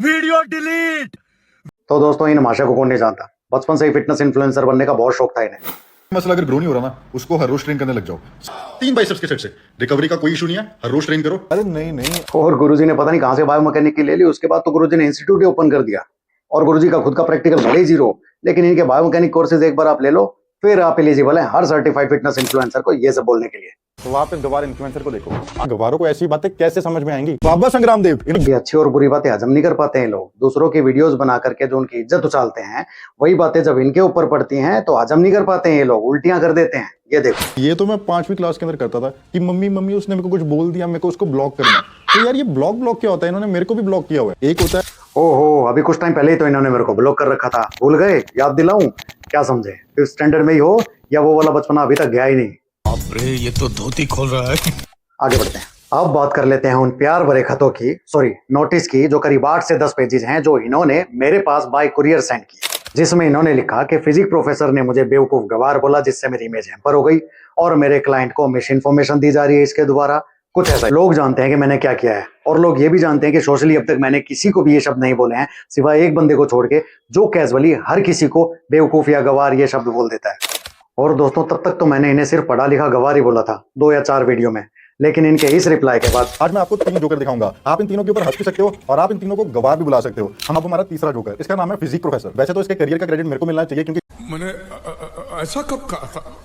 Video delete. तो दोस्तों इन माशा को कौन नहीं जानता, बचपन से ही फिटनेस इन्फ्लुएंसर बनने का बहुत शौक था इन्हें। मसला अगर ग्रो नहीं हो रहा ना, उसको हर रोज ट्रेन करने लग जाओ। 3 बाइसेप्स के सेट से रिकवरी का कोई इशू नहीं है, हर रोज ट्रेन करो। अरे नहीं और गुरुजी ने पता नहीं कहां से बायोमैकेनिक की ले ली, उसके बाद तो गुरुजी ने इंस्टीट्यूट ही ओपन कर दिया। और गुरुजी का खुद का प्रैक्टिकल भले ही जीरो, लेकिन इनके बायोमैकेनिक कोर्सेज एक बार आप ले लो, फिर आप एलिजिबल हैं हर सर्टिफाइड फिटनेस इन्फ्लुएंसर को ये सब बोलने के लिए। तो वहां पे गवार इन्फ्लुएंसर को देखो, गवारों को ऐसी बातें कैसे समझ में आएंगी। बाबा संग्राम देव ये अच्छी और बुरी बातें हजम नहीं कर पाते हैं लोग। दूसरों की वीडियोस बना करके जो उनकी इज्जत उछालते हैं, वही बातें जब इनके ऊपर पड़ती हैं तो हजम नहीं कर पाते हैं ये लोग, उल्टियां कर देते हैं। ये देखो, ये तो मैं 5वीं क्लास के अंदर करता था कि मम्मी उसने मेरे को कुछ बोल दिया, मेरे को उसको ब्लॉक करना। तो यार ये ब्लॉक क्या होता है, इन्होंने मेरे को भी ब्लॉक किया हुआ है। एक होता है ओहो, अभी कुछ टाइम पहले ही तो इन्होंने मेरे को ब्लॉक कर रखा था, भूल गए? याद दिलाऊं? क्या समझे, 5th स्टैंडर्ड में ही हो या वो वाला बचपना अभी तक गया ही नहीं? बाप रे, ये तो धोती खोल रहा है। आगे बढ़ते हैं। अब बात कर लेते हैं उन प्यार भरे खतों की, सॉरी नोटिस की, जो करीब 8 से 10 पेजेस हैं, जो इन्होंने मेरे पास बाय कुरियर सेंड किए, जिसमें इन्होंने लिखा कि फिजिक प्रोफेसर ने मुझे बेवकूफ गवार बोला, जिससे मेरी इमेज हैम्पर हो गई और मेरे क्लाइंट को मिस इन्फॉर्मेशन दी जा रही है इसके द्वारा। कुछ ऐसा लोग जानते हैं कि मैंने क्या किया है, और लोग ये भी जानते हैं कि सोशली अब तक मैंने किसी को भी ये शब्द नहीं बोले हैं, सिवाय एक बंदे को छोड़ के, जो कैजुअली हर किसी को बेवकूफ या गवार ये शब्द बोल देता है। और दोस्तों तब तक तो मैंने इन्हें सिर्फ पढ़ा लिखा गवार ही बोला था 2 या 4 वीडियो में, लेकिन इनके इस रिप्लाई के बाद आज मैं आपको 3 जोकर दिखाऊंगा। आप इन तीनों के ऊपर हंस भी सकते हो और आप इन तीनों को गवार भी बुला सकते हो। हम आपको हमारा तीसरा जोकर, इसका नाम है फिजिक प्रोफेसर। वैसे तो इसके करियर का क्रेडिट मेरे को मिलना चाहिए, क्योंकि मैंने ऐसा कब कहा था?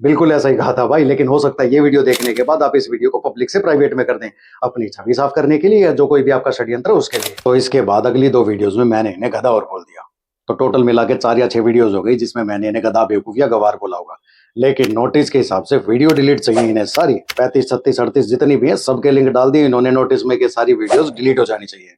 बिल्कुल ऐसा ही कहा था भाई, लेकिन हो सकता है ये वीडियो देखने के बाद आप इस वीडियो को पब्लिक से प्राइवेट में कर दें, अपनी छवि साफ करने के लिए, या जो कोई भी आपका षड्यंत्र है उसके लिए। तो इसके बाद अगली 2 वीडियोस में मैंने इन्हें गधा और बोल दिया, तो टोटल मिला के 4 या 6 वीडियोस हो गई जिसमें मैंने इन्हें गधा, बेवकूफ या गवार बोला होगा। लेकिन नोटिस के हिसाब से वीडियो डिलीट चाहिए इन्हें सारी, 35, 36, 38 जितनी भी है, सबके लिंक डाल दिए इन्होंने नोटिस में कि सारी वीडियोस डिलीट हो जानी चाहिए।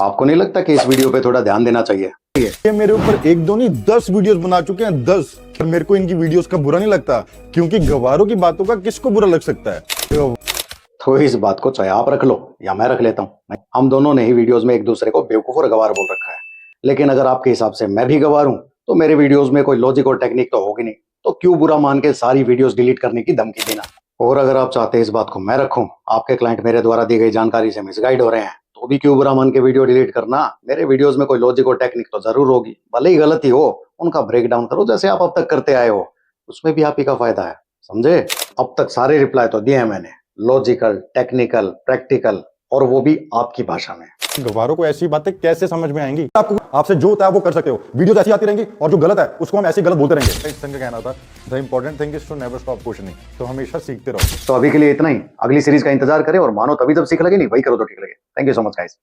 आपको नहीं लगता कि इस वीडियो पे थोड़ा ध्यान देना चाहिए? ये मेरे ऊपर 1 2 नहीं 10 वीडियोस बना चुके हैं, 10। मेरे को इनकी वीडियोस का बुरा नहीं लगता, क्योंकि गवारों की बातों का किसको बुरा लग सकता है। तो इस बात को चाहे आप रख लो या मैं रख लेता हूँ, हम दोनों ने ही वीडियोस में एक दूसरे को बेवकूफ और गवार बोल रखा है। लेकिन अगर आपके हिसाब से मैं भी गवार हूं, तो मेरे वीडियोस में कोई लॉजिक और टेक्निक तो होगी नहीं, तो क्यों बुरा मान के सारी वीडियोस डिलीट करने की धमकी देना? और अगर आप चाहते हैं इस बात को मैं रखूं, आपके क्लाइंट मेरे द्वारा दी गई जानकारी से मिसगाइड हो रहे हैं, तो भी क्यों बुरा मान के वीडियो डिलीट करना? मेरे वीडियोस में कोई लॉजिक और टेक्निक तो जरूर होगी, भले ही गलती हो, उनका ब्रेक डाउन करो जैसे आप अब तक करते आए हो, उसमें भी आप ही का फायदा है, समझे? अब तक सारे रिप्लाई तो दिए हैं मैंने, लॉजिकल, टेक्निकल, प्रैक्टिकल, और वो भी आपकी भाषा में। गवारों को ऐसी बातें कैसे समझ में आएंगी? आपसे जो होता है वो कर सकते हो, वीडियो ऐसी आती रहेंगी, और जो गलत है उसको हम ऐसे गलत बोलते रहेंगे। इस का कहना था, the important thing is to never stop questioning, तो हमेशा सीखते रहो। तो अभी के लिए इतना ही, अगली सीरीज का इंतजार करें और मानो तभी जब सीख लगे, नहीं वही करो तो ठीक लगे। Thank you so much guys.